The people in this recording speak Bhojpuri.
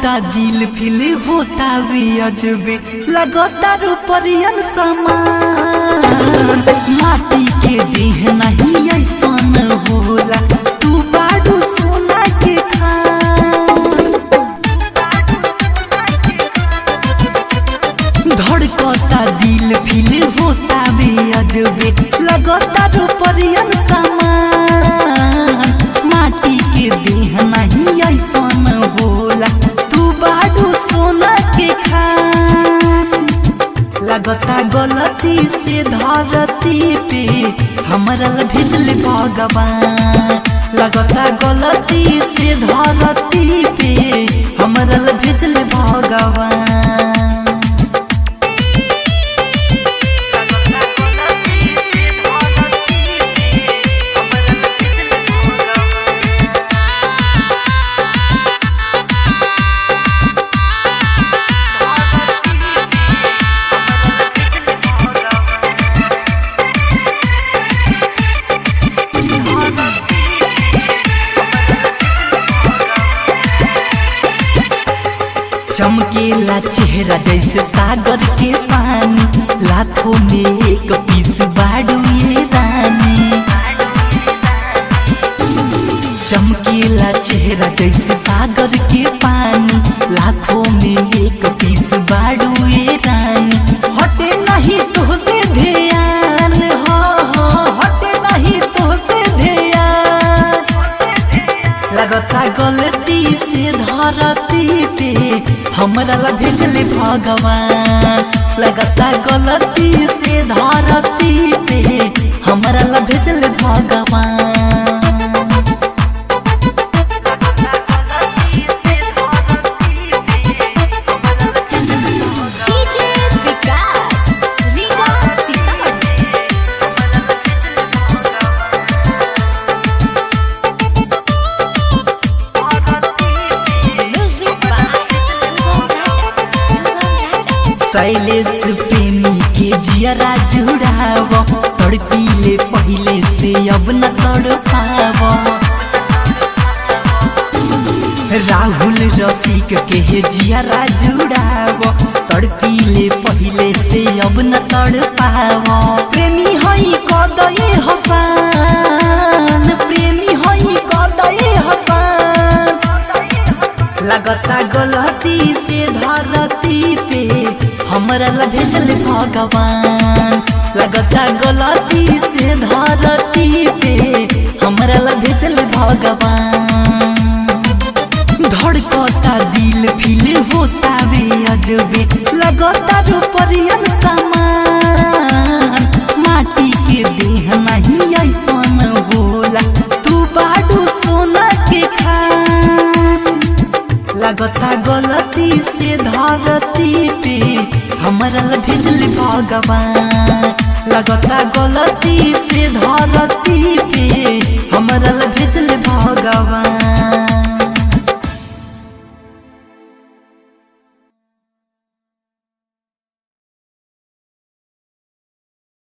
धड़कता दिल फिल होता वे अजबे लगता रूपरियन समान माटी के देह नहीं ऐसन होला तू बाडू सोना के खान धड़कता दिल फिल होता वे अजबे लगता रूपरियन समान माटी के देह नहीं ऐसन होला तू बाडू सोना के खान लगता गलती से धरती पे हमरा भेजले भगवान लगता गलती से धरती पे हमरा भेजले भगवान चमकेला चेहरा जैसे सागर के पानी लाखों में एक पीस बाडू ये रानी चमकेला चेहरा जैसे सागर के पानी लाखों में एक पीस बाडू ये रानी हटे नहीं तो से ध्यान हो हटे नहीं तो से ध्यान लगता गलती से धरती पे हमरा भेजले भगवान लगता गलती से धरती पे हमरा भेजले भगवान शैलेश प्रेमी के जियरा जुड़ाव तड़पीले पहले से अब न तड़पाव राहुल रसिक के जियरा जुड़ाव तड़पीले पहले से अब न तड़पाव प्रेमी हई कदये हसान प्रेमी हई कदये हसान लगता गलती से धरती पे हमरा भेजले भगवान लगता गलती से धरती पे हमरा भेजले भगवान धड़कता दिल फिल होता वे अजबे लगता रूपरियन समान माटी के देह नहीं ऐसन होला तू बाडू सोना के खान लगता गलती से धरती पे हमरा भेजले भगवान लगता गलती से धरती